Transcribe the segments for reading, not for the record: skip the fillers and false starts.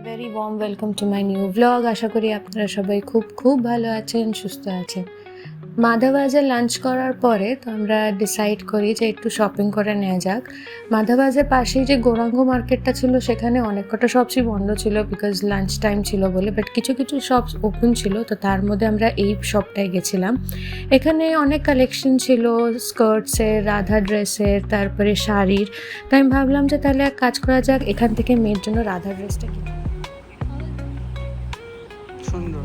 Very warm welcome to my new blog. আশা করি আপনারা সবাই খুব খুব ভালো আছেন, সুস্থ আছেন। মাধাবাজে লাঞ্চ করার পরে তো আমরা ডিসাইড করি যে একটু শপিং করে নেওয়া যাক। মাধাবাজের পাশেই যে গৌরাঙ্গ মার্কেটটা ছিল সেখানে অনেক কটা শপসই বন্ধ ছিল বিকজ লাঞ্চ টাইম ছিল বলে, বাট কিছু কিছু শপস ওপেন ছিল। তো তার মধ্যে আমরা এই শপটায় গেছিলাম। এখানে অনেক কালেকশন ছিল স্কার্টসের, রাধা ড্রেসের, তারপরে শাড়ির। তো আমি ভাবলাম যে তাহলে এক কাজ করা যাক, এখান থেকে মেয়ের জন্য রাধা ড্রেসটা কিনি। সুন্দর।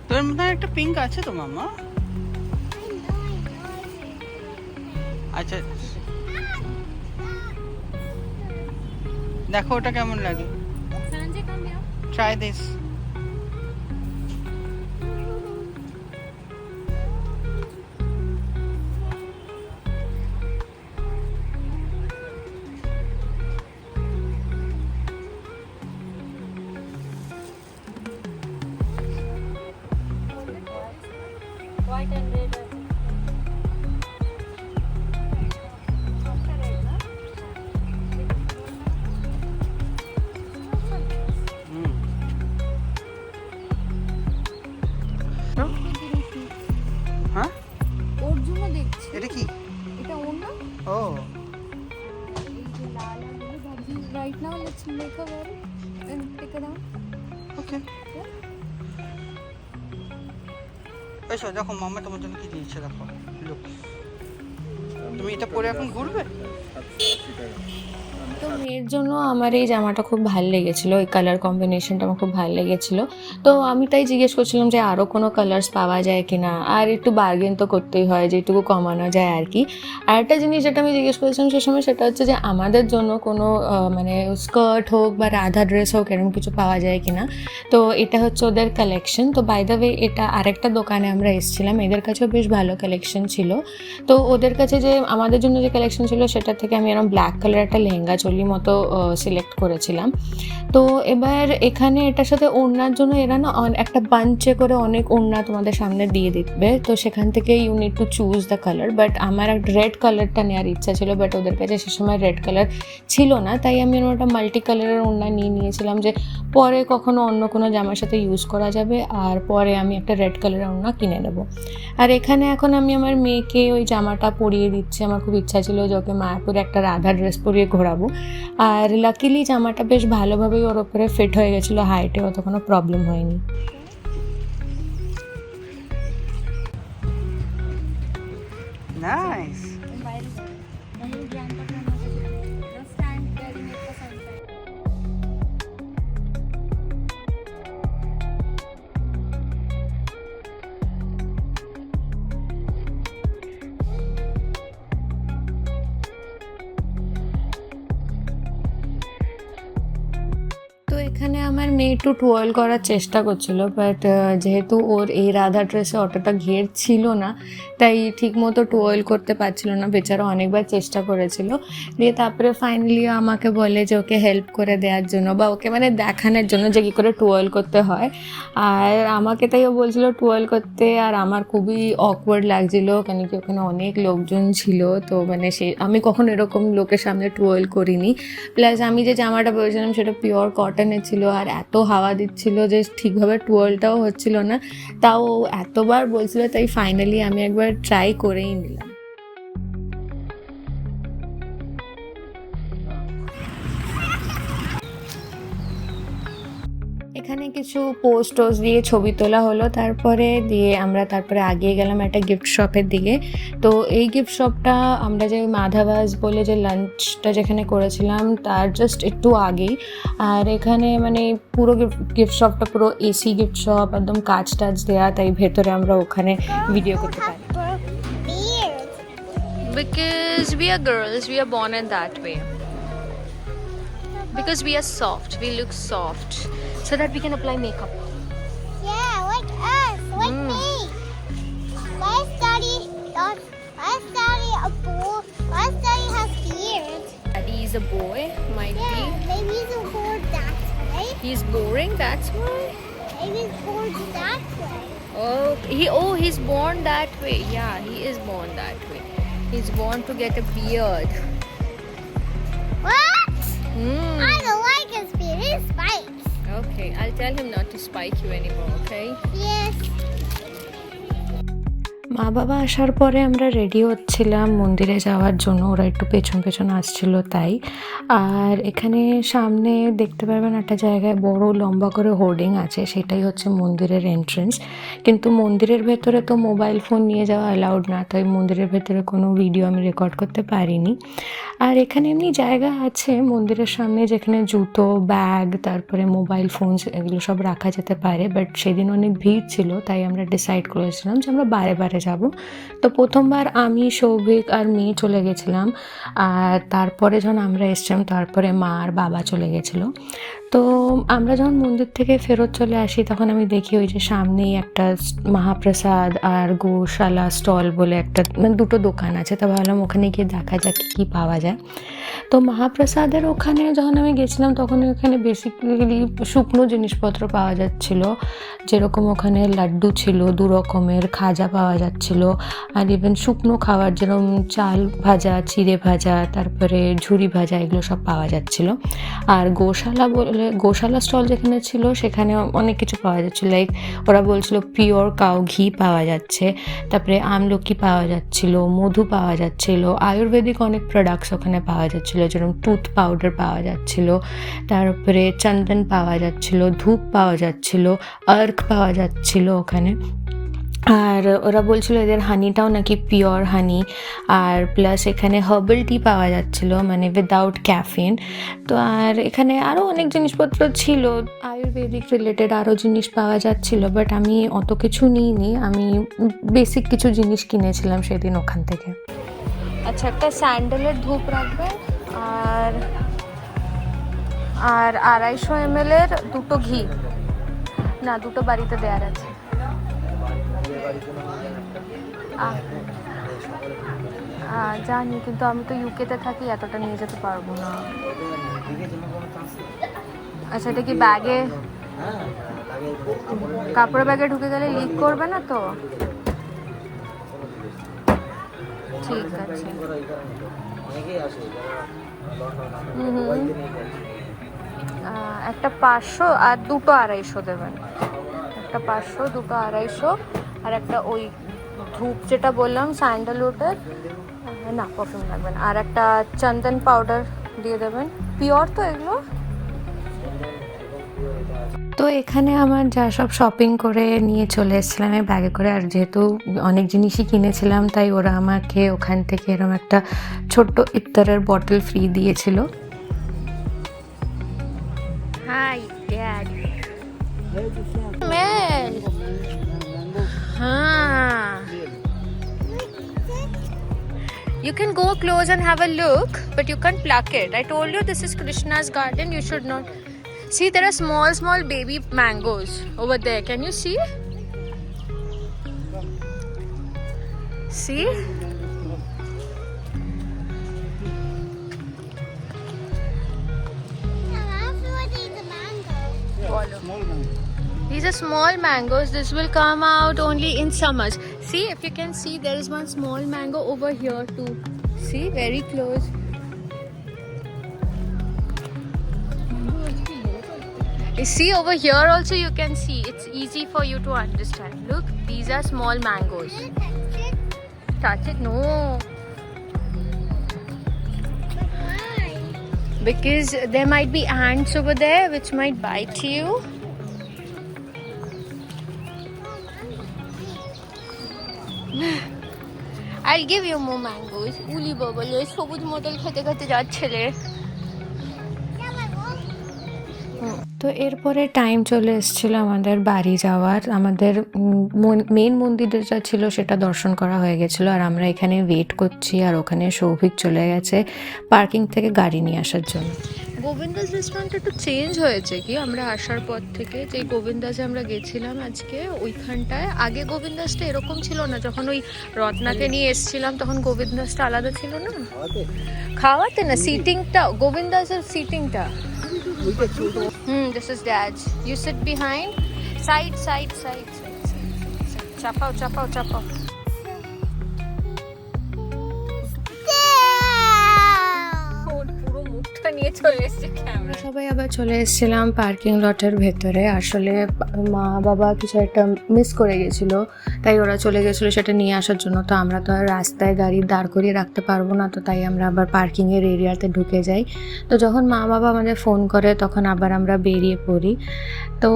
তোর মধ্যে একটা পিঙ্ক আছে তো মামা? আচ্ছা দেখো ওটা কেমন লাগে। Try this. White and red. হ্যাঁ ওর জন্য দেখছি। এটা কি? এটা ওর না? ও এই যে লাল আর ব্লু ভাবছি right now let's make a war and take it down. Okay. এসো দেখো মামা তোমার জন্য কি দিয়েছে, দেখো লুক। তুমি এটা পরে এখন ঘুরবে? তো মেয়ের জন্য আমার এই জামাটা খুব ভালো লেগেছিলো, এই কালার কম্বিনেশনটা আমার খুব ভালো লেগেছিলো। তো আমি তাই জিজ্ঞেস করছিলাম যে আরও কোনো কালার্স পাওয়া যায় কি না, আর একটু বার্গেন তো করতেই হয়, যেটুকু কমানো যায় আর কি। আর একটা জিনিস যেটা আমি জিজ্ঞেস করেছিলাম সে সময়, সেটা হচ্ছে যে আমাদের জন্য কোনো মানে স্কার্ট হোক বা রাধা ড্রেস হোক এরকম কিছু পাওয়া যায় কি না। তো এটা হচ্ছে ওদের কালেকশন। তো বাই দ্য ওয়ে এটা আরেকটা দোকানে আমরা এসেছিলাম, এদের কাছেও বেশ ভালো কালেকশন ছিল। তো ওদের কাছে যে আমাদের জন্য যে কালেকশন ছিল সেটা থেকে আমি এরকম ব্ল্যাক কালার একটা লেহেঙ্গা চলি মতো সিলেক্ট করেছিলাম। তো এবার এখানে এটার সাথে ওড়নার জন্য এরা না একটা বাঞ্চে করে অনেক ওড়না তোমাদের সামনে দিয়ে দিবে। তো সেখান থেকে you need to choose the colour, but আমার একটা রেড কালারটা নেওয়ার ইচ্ছা ছিল, বাট ওদের কাছে সে সময় রেড কালার ছিল না। তাই আমি ওটা মাল্টি কালারের ওড়না নিয়েছিলাম, যে পরে কখনো অন্য কোনো জামার সাথে ইউজ করা যাবে, আর পরে আমি একটা রেড কালারের ওড়না কিনে নেব। আর এখানে এখন আমি আমার মেয়েকে ওই জামাটা পরিয়ে দিচ্ছি। আমার খুব ইচ্ছা ছিল যে ওকে মায়াপুরে একটা রাধা ড্রেস পরিয়ে ঘোরাবো, আর লাকিলি জামাটা বেশ ভালোভাবেই ওর ওপরে ফিট হয়ে গেছিলো, হাইটে অত কোনো প্রবলেম হয়নি। নাইস। তো এখানে আমার মেয়ে একটু টুয়েল করার চেষ্টা করছিল, বাট যেহেতু ওর এই রাধা ড্রেসে অতটা ঘের ছিল না, তাই ঠিকমতো টুয়েল করতে পারছিল না। বেচারা অনেকবার চেষ্টা করেছিল, দিয়ে তারপরে ফাইনালি আমাকে বলে যে ওকে হেল্প করে দেওয়ার জন্য, বা ওকে মানে দেখানোর জন্য যে কী করে টুয়েল করতে হয়। আর আমাকে তাই ও বলছিল টুয়েল করতে, আর আমার খুবই অকওয়ার্ড লাগছিলো, কেন কি ওখানে অনেক লোকজন ছিল। তো মানে আমি কখনো এরকম লোকের সামনে টুয়েল করিনি। প্লাস আমি যে জামাটা পরেছিলাম সেটা পিওর কটনের ছিল, আর এত হাওয়া দিচ্ছিল যে ঠিকভাবে টুয়েলটাও হচ্ছিল না। তাও এতবার বলছিল, তাই ফাইনালি আমি একবার ট্রাই করেই নিলাম। এখানে কিছু পোস্ট দিয়ে ছবি তোলা হলো, তারপরে আগিয়ে গেলাম একটা গিফট শপের দিকে। তো এই গিফট শপটা আমরা যে মাধাবাজ বলে যে লাঞ্চটা যেখানে করেছিলাম তার জাস্ট একটু আগেই। আর এখানে মানে পুরো গিফট শপটা পুরো এসি গিফট শপ, একদম কাঁচ টাচ দেওয়া, তাই ভেতরে আমরা ওখানে ভিডিও করতে পারি। Because we are girls, we are born in that way. Because we are soft, we look soft, so that we can apply makeup. Yeah, like us, like me. Let's study a boy. Let's study has beard. Daddy is a boy, might Yeah, maybe he's a board that way. be. He's boring, that's why. Maybe he's bored that way. Oh, he's born that way. Yeah, he is born that way. He's born to get a beard. What? Hmm. I don't like his beard. It spikes. Okay, I'll tell him not to spike you anymore, okay? Yes. মা বাবা আসার পরে আমরা ready হচ্ছিলাম মন্দিরে যাওয়ার জন্য, ওরা একটু পেছন পেছন আসছিল তাই। আর এখানে সামনে দেখতে পারবেন একটা জায়গায় বড় লম্বা করে হোর্ডিং আছে, সেটাই হচ্ছে মন্দিরের এন্ট্রেন্স। কিন্তু মন্দিরের ভেতরে তো মোবাইল ফোন নিয়ে যাওয়া অ্যালাউড না, তাই মন্দিরের ভেতরে কোনো ভিডিও আমি রেকর্ড করতে পারিনি। আর এখানে এমনি জায়গা আছে মন্দিরের সামনে যেখানে জুতো, ব্যাগ, তারপরে মোবাইল ফোনস এগুলো সব রাখা যেতে পারে, বাট সেদিন অনেক ভিড় ছিল তাই আমরা ডিসাইড করেছিলাম যে আমরা বারে বারে যাব। তো প্রথমবার আমি, সৌভিক আর মেয়ে চলে গেছিলাম, আর তারপরে যখন আমরা এসছিলাম তারপরে মা আর বাবা চলে গেছিলো। তো আমরা যখন মন্দির থেকে ফেরত চলে আসি তখন আমি দেখি ওই যে সামনেই একটা মহাপ্রসাদ আর গোশালা স্টল বলে একটা, মানে দুটো দোকান আছে। তো ভাবলাম ওখানে গিয়ে দেখা যাক কী পাওয়া যায়। তো মহাপ্রসাদের ওখানে যখন আমি গেছিলাম তখন ওখানে বেসিক্যালি শুকনো জিনিসপত্র পাওয়া যাচ্ছিল, যেরকম ওখানে লাড্ডু ছিল, 2 রকমের খাজা পাওয়া যাচ্ছিল, আর ইভেন শুকনো খাবার যেরকম চাল ভাজা, চিড়ে ভাজা, তারপরে ঝুরি ভাজা, এগুলো সব পাওয়া যাচ্ছিল। আর গোশালা স্টল যেখানে ছিল সেখানে অনেক কিছু পাওয়া যাচ্ছিল, লাইক ওরা বলছিল পিওর কাউ ঘি পাওয়া যাচ্ছে, তারপরে আমলকি পাওয়া যাচ্ছিল, মধু পাওয়া যাচ্ছিল, আয়ুর্বেদিক অনেক প্রোডাক্টস ওখানে পাওয়া যাচ্ছিল, যেরকম টুথ পাউডার পাওয়া যাচ্ছিল, তারপরে চন্দন পাওয়া যাচ্ছিল, ধূপ পাওয়া যাচ্ছিল, আর্ক পাওয়া যাচ্ছিল ওখানে। আর ওরা বলছিল এদের হানিটাও নাকি পিওর হানি, আর প্লাস এখানে হার্বাল টি পাওয়া যাচ্ছিলো, মানে উইদাউট ক্যাফিন। তো আর এখানে আরও অনেক জিনিসপত্র ছিল, আয়ুর্বেদিক রিলেটেড আরও জিনিস পাওয়া যাচ্ছিলো, বাট আমি অত কিছু নিইনি, আমি বেসিক কিছু জিনিস কিনেছিলাম সেদিন ওখান থেকে। আচ্ছা, একটা স্যান্ডেলের ধূপ রাখবেন, আর 250 ml দুটো ঘি, না দুটো বাড়িতে দেওয়ার আছে। জানি, কিন্তু আমি তো ইউকেতে থাকি, এতটা নিয়ে যেতে পারবো না। আচ্ছা, এটা কি ব্যাগে, কাপড়ের ব্যাগে ঢুকে গেলে লিক করবে না তো? ঠিক আছে। একটা 500 আর দুটো 250 দেবেন। একটা 500, দুটো 250, আর একটা ওই ধূপ যেটা বললাম স্যান্ডেলউডের, না পারফিউম লাগবে না, আর একটা চন্দন পাউডার দিয়ে দেবেন। পিওর তো এগুলো? তো এখানে আমার যা সব শপিং করে নিয়ে চলে এসেছিলাম এই ব্যাগে করে, আর যেহেতু অনেক জিনিসই কিনেছিলাম তাই ওরা আমাকে ওখান থেকে এরকম একটা ছোট্ট ইত্তারের বটল ফ্রি দিয়েছিল। Hi dad. ম্যাম, হ্যাঁ, you can go close and have a look, but you can't pluck it. I told you this is Krishna's garden, you should not. See, there are small baby mangoes over there. Can you see? See? These are small mangoes. This will come out only in summers. See, if you can see, there is one small mango over here too. See, very close. You see, over here also you can see. It's easy for you to understand. Look, these are small mangoes. Touch it? No. Because there might be ants over there which might bite you. I'll give you more mangoes. Uli baba, সবুজ model খেতে খেতে যাচ্ছিলে। তো এরপরে time চলে এসেছিলো আমাদের বাড়ি যাওয়ার। আমাদের মেন মন্দির যেটা ছিল সেটা দর্শন করা হয়ে গেছিলো, আর আমরা এখানে ওয়েট করছি, আর ওখানে সৌভিক চলে গেছে পার্কিং থেকে গাড়ি নিয়ে আসার জন্য। গোবিন্দাস রেস্টুরেন্ট একটু চেঞ্জ হয়েছে কি আমরা আসার পর থেকে, যে গোবিন্দাসে আমরা গেছিলাম আজকে ওইখানটায়, আগে গোবিন্দাসটা এরকম ছিল না, যখন ওই রত্নাকে নিয়ে এসেছিলাম তখন গোবিন্দাসটা আলাদা ছিল না, খাওয়াতে না, সিটিংটা, গোবিন্দাসের সিটিংটা। This is Dad's. You sit behind. Side. চাপাও চাপাও চাপাও। পুরো মুখটা নিয়ে চলে এসেছে ক্যামেরা। সবাই আবার চলে এসেছিলাম পার্কিং লটের ভেতরে। আসলে মা বাবা কিছু একটা মিস করে গেছিলো, তাই ওরা চলে গেছিলো সেটা নিয়ে আসার জন্য। তো আমরা তো আর রাস্তায় গাড়ি দাঁড় করিয়ে রাখতে পারবো না, তো তাই আমরা আবার পার্কিংয়ের এরিয়াতে ঢুকে যাই। তো যখন মা বাবা আমাদের ফোন করে তখন আবার আমরা বেরিয়ে পড়ি। তো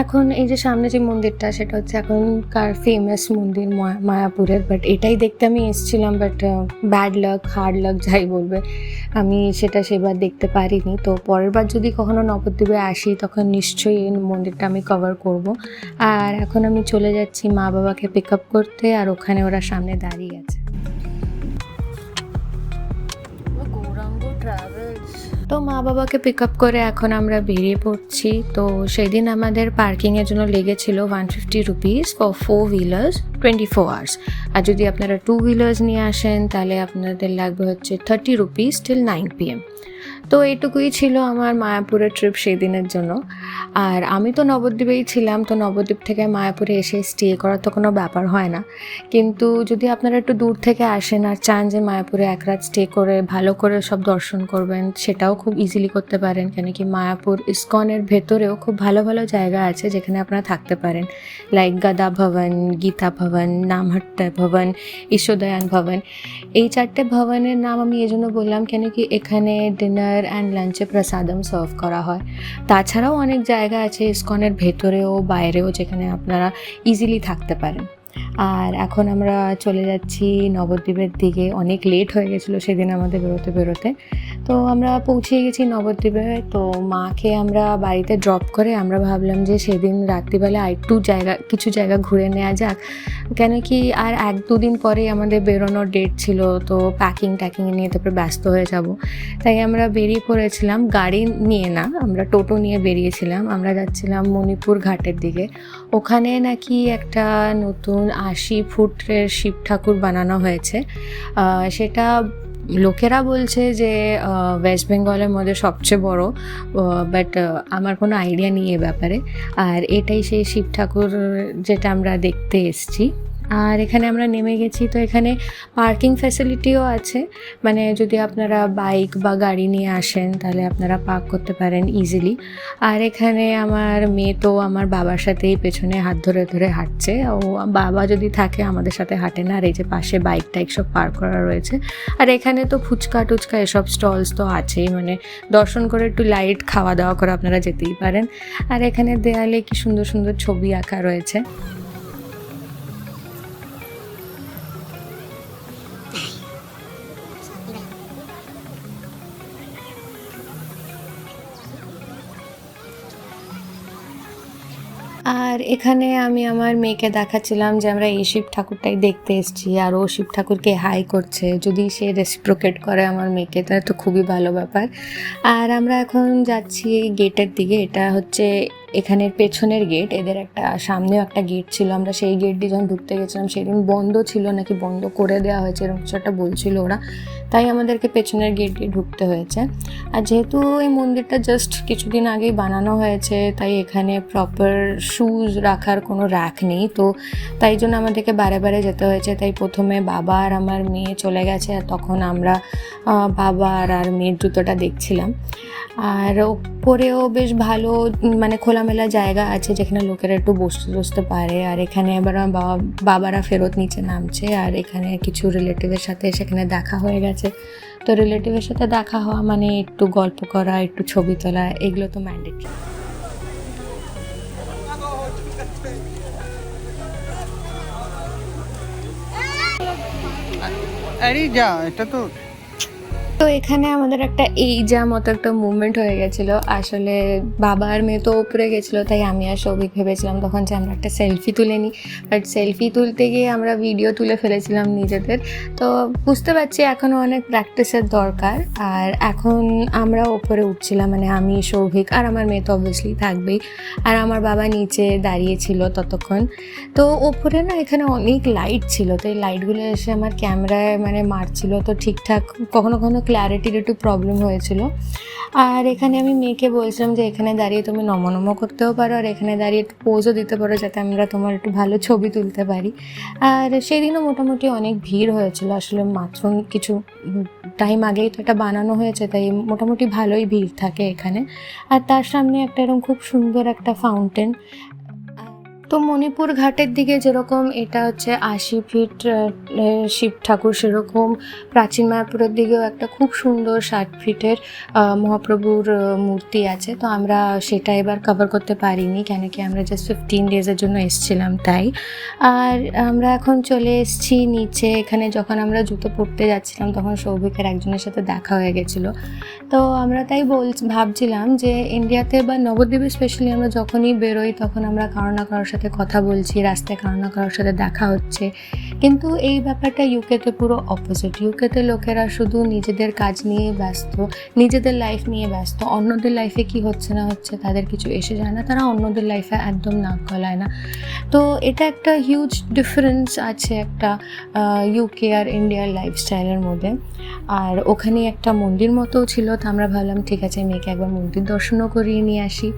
এখন এই যে সামনে যে মন্দিরটা, সেটা হচ্ছে এখনকার ফেমাস মন্দির মায়াপুরের। বাট এটাই দেখতে আমি এসেছিলাম, but bad luck hard lakh যাই বলবে, আমি সেটা সেবার দেখতে পারিনি। তো পরের বার যদি কখনো নবদ্বীপে আসি তখন নিশ্চয়ই এই মন্দিরটা আমি কভার করব। আর এখন আমি চলে যাচ্ছি মা বাবাকে পিক আপ করতে, আর ওখানে ওরা সামনে দাঁড়িয়ে আছে। তো মা বাবাকে পিক আপ করে এখন আমরা বেরিয়ে পড়ছি। তো সেদিন আমাদের পার্কিংয়ের জন্য লেগেছিল 150 রুপিস ফর 4 হুইলার্স 24 আওয়ার্স। আর যদি আপনারা 2 হুইলার্স নিয়ে আসেন তাহলে আপনাদের লাগবে হচ্ছে 30 রুপিস টিল 9 PM। তো এইটুকুই ছিল আমার মায়াপুরের ট্রিপ সেই দিনের জন্য। আর আমি তো নবদ্বীপেই ছিলাম, তো নবদ্বীপ থেকে মায়াপুরে এসে স্টে করার তো কোনো ব্যাপার হয় না। কিন্তু যদি আপনারা একটু দূর থেকে আসেন আর চান যে মায়াপুরে এক রাত স্টে করে ভালো করে সব দর্শন করবেন, সেটাও খুব ইজিলি করতে পারেন। কেন কি মায়াপুর ইস্কনের ভেতরেও খুব ভালো ভালো জায়গা আছে যেখানে আপনারা থাকতে পারেন, লাইক গদা ভবন, গীতা ভবন, নামহাট্টা ভবন, ঈশ্বরদয়ান ভবন। এই 4টে ভবনের নাম আমি এই জন্য বললাম কেন কি এখানে ডিনার অ্যান্ড লাঞ্চে প্রসাদম সার্ভ করা হয়। তাছাড়াও অনেক জায়গা আছে ইস্কনের ভেতরেও বাইরেও যেখানে আপনারা ইজিলি থাকতে পারেন। আর এখন আমরা চলে যাচ্ছি নবদ্বীপের দিকে। অনেক লেট হয়ে গেছিলো সেদিন আমাদের বেরোতে। তো আমরা পৌঁছে গেছি নবদ্বীপে। তো মাকে আমরা বাড়িতে ড্রপ করে আমরা ভাবলাম যে সেদিন রাত্রিবেলা আরেকটু কিছু জায়গা ঘুরে নেওয়া যাক, কেন কি আর 1-2 দিন পরেই আমাদের বেরোনোর ডেট ছিল। তো প্যাকিং নিয়ে তারপরে ব্যস্ত হয়ে যাব, তাই আমরা বেরিয়ে পড়েছিলাম। গাড়ি নিয়ে না, আমরা টোটো নিয়ে বেরিয়েছিলাম। আমরা যাচ্ছিলাম মণিপুর ঘাটের দিকে। ওখানে নাকি একটা নতুন 80 ফুটের শিব ঠাকুর বানানো হয়েছে। সেটা লোকেরা বলছে যে ওয়েস্ট বেঙ্গলের মধ্যে সবচেয়ে বড়, বাট আমার কোনো আইডিয়া নেই এ ব্যাপারে। আর এটাই সেই শিব ঠাকুর যেটা আমরা দেখতে এসেছি। আর এখানে আমরা নেমে গেছি। তো এখানে পার্কিং ফ্যাসিলিটিও আছে, মানে যদি আপনারা বাইক বা গাড়ি নিয়ে আসেন তাহলে আপনারা পার্ক করতে পারেন ইজিলি। আর এখানে আমার মেয়ে তো আমার বাবার সাথেই পেছনে হাত ধরে ধরে হাঁটছে। ও বাবা যদি থাকে আমাদের সাথে হাঁটে না। আর এই যে পাশে বাইক টাইক সব পার্ক করা রয়েছে। আর এখানে তো ফুচকা টুচকা এসব স্টলস তো আছেই, মানে দর্শন করে একটু লাইট খাওয়া দাওয়া করে আপনারা যেতেই পারেন। আর এখানে দেয়ালে কি সুন্দর সুন্দর ছবি আঁকা রয়েছে। আর এখানে আমি আমার মেয়েকে দেখাচ্ছিলাম যে আমরা এই শিব ঠাকুরটাই দেখতে এসেছি, আর ও শিব ঠাকুরকে হাই করছে। যদি সে রেসিপ্রোকেট করে আমার মেয়েকে তাহলে তো খুবই ভালো ব্যাপার। আর আমরা এখন যাচ্ছি গেটের দিকে। এটা হচ্ছে এখানের পেছনের গেট। এদের একটা সামনেও একটা গেট ছিল, আমরা সেই গেট দিয়ে যখন ঢুকতে গেছিলাম সেদিন বন্ধ ছিল, নাকি বন্ধ করে দেওয়া হয়েছে এরকম কিছু একটা বলছিল ওরা, তাই আমাদেরকে পেছনের গেট দিয়ে ঢুকতে হয়েছে। আর যেহেতু এই মন্দিরটা জাস্ট কিছুদিন আগেই বানানো হয়েছে, তাই এখানে প্রপার শুজ রাখার কোনো র্যাক নেই। তো তাই জন্য আমাদেরকে বারে বারে যেতে হয়েছে। তাই প্রথমে বাবা আর আমার মেয়ে চলে গেছে, আর তখন আমরা বাবা আর মেয়ের জুতোটা দেখছিলাম। আর ওপরেও বেশ ভালো মানে খোলামেলা জায়গা আছে যেখানে লোকেরা একটু বসতে পারে। আর এখানে এবার বাবারা ফেরত নিচে নামছে। আর এখানে কিছু রিলেটিভের সাথে সেখানে দেখা হয়ে গেছে। তো রিলেটিভের সাথে দেখা হওয়া মানে একটু গল্প করা, একটু ছবি তোলা, এগুলো তো ম্যান্ডেটরি। আরে যা, এটা তো তো এখানে আমাদের একটা এই যা মতো একটা মুভমেন্ট হয়ে গেছিলো। আসলে বাবা আর মেয়ে তো উপরে গেছিলো, তাই আমি আর সৌভিক ভেবেছিলাম তখন যে আমরা একটা সেলফি তুলে নিই। বাট সেলফি তুলতে গিয়ে আমরা ভিডিও তুলে ফেলেছিলাম নিজেদের। তো বুঝতে পারছি এখনও অনেক প্র্যাকটিসের দরকার। আর এখন আমরা ওপরে উঠছিলাম, মানে আমি, সৌভিক আর আমার মেয়ে তো অবভিয়াসলি থাকবেই। আর আমার বাবা নিচে দাঁড়িয়েছিল ততক্ষণ। তো ওপরে না এখানে অনেক লাইট ছিল, তো এই লাইটগুলো এসে আমার ক্যামেরায় মানে মারছিল। তো ঠিকঠাক কখনো কখনো ক্ল্যারিটির একটু প্রবলেম হয়েছিল। আর এখানে আমি মেয়েকে বলছিলাম যে এখানে দাঁড়িয়ে তুমি নমো করতেও পারো, আর এখানে দাঁড়িয়ে একটু পোজও দিতে পারো, যাতে আমরা তোমার একটু ভালো ছবি তুলতে পারি। আর সেদিনও মোটামুটি অনেক ভিড় হয়েছিল, আসলে মাত্র কিছু টাইম আগেই তো এটা বানানো হয়েছে, তাই মোটামুটি ভালোই ভিড় থাকে এখানে। আর তার সামনে একটা এরকম খুব সুন্দর একটা ফাউন্টেন। তো মণিপুর ঘাটের দিকে যেরকম এটা হচ্ছে 80 ফিট শিব ঠাকুর, সেরকম প্রাচীন মায়াপুরের দিকেও একটা খুব সুন্দর 60 ফিটের মহাপ্রভুর মূর্তি আছে। তো আমরা সেটা এবার কভার করতে পারিনি, কেন কি আমরা জাস্ট 15 ডেজের জন্য এসেছিলাম তাই। আর আমরা এখন চলে এসেছি নিচে। এখানে যখন আমরা জুতো পরতে যাচ্ছিলাম তখন সৌভিকের একজনের সাথে দেখা হয়ে গেছিলো। তো আমরা তাই ভাবছিলাম যে ইন্ডিয়াতে বা নবদ্বীপে স্পেশালি আমরা যখনই বেরোই তখন আমরা কারো না কারোর সাথে কথা বলছি, রাস্তায় কারো না কারোর সাথে দেখা হচ্ছে, কিন্তু এই ব্যাপারটা ইউকেতে পুরো অপোজিট। ইউকেতে লোকেরা শুধু নিজেদের কাজ নিয়ে ব্যস্ত, নিজেদের লাইফ নিয়ে ব্যস্ত, অন্যদের লাইফে কি হচ্ছে না হচ্ছে তাদের কিছু এসে যায় না, তারা অন্যদের লাইফে একদম নাক গলায় না। তো এটা একটা হিউজ ডিফারেন্স আছে একটা ইউকে আর ইন্ডিয়ার লাইফস্টাইলের মধ্যে। আর ওখানে একটা মন্দির মতোও ছিল, তো আমরা ভাবলাম ঠিক আছে মেয়েকে একবার মন্দির দর্শনও করিয়ে নিয়ে আসি।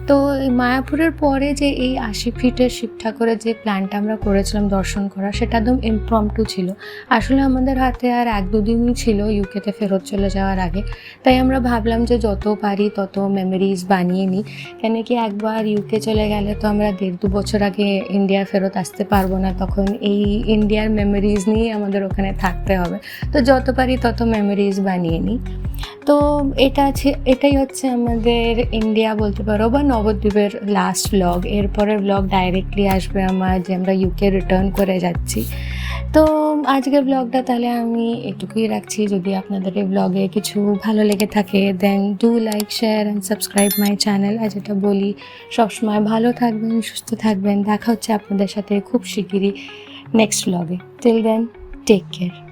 তো মায়াপুরের পরে যে এই 80 ফিটের শিব ঠাকুরের যে প্ল্যানটা আমরা করেছিলাম দর্শন করা, সেটা একদম ইমপ্রম্পটু ছিল। আসলে আমাদের হাতে আর 1-2 দিনই ছিল ইউকেতে ফেরত চলে যাওয়ার আগে, তাই আমরা ভাবলাম যে যত পারি তত মেমোরিজ বানিয়ে নিই, কেন কি একবার ইউকে চলে গেলে তো আমরা 1.5-2 বছর আগে ইন্ডিয়া ফেরত আসতে পারবো না, তখন এই ইন্ডিয়ার মেমোরিজ নিয়ে আমাদের ওখানে থাকতে হবে। তো যত পারি তত মেমোরিজ বানিয়ে নিই। তো এটাই হচ্ছে আমাদের ইন্ডিয়া বলতে পারো বা নবদ্বীপের লাস্ট ব্লগ। এরপরের ব্লগ ডাইরেক্টলি আসবে আমার, যে আমরা ইউকে রিটার্ন করে যাচ্ছি। তো আজকের ব্লগটা তাহলে আমি এটুকুই রাখছি। যদি আপনাদের এই ব্লগে কিছু ভালো লেগে থাকে then do like, share and subscribe my channel. আর যেটা বলি, সবসময় ভালো থাকবেন, সুস্থ থাকবেন। দেখা হচ্ছে আপনাদের সাথে খুব শিগগিরই নেক্সট ব্লগে। Till then, take care.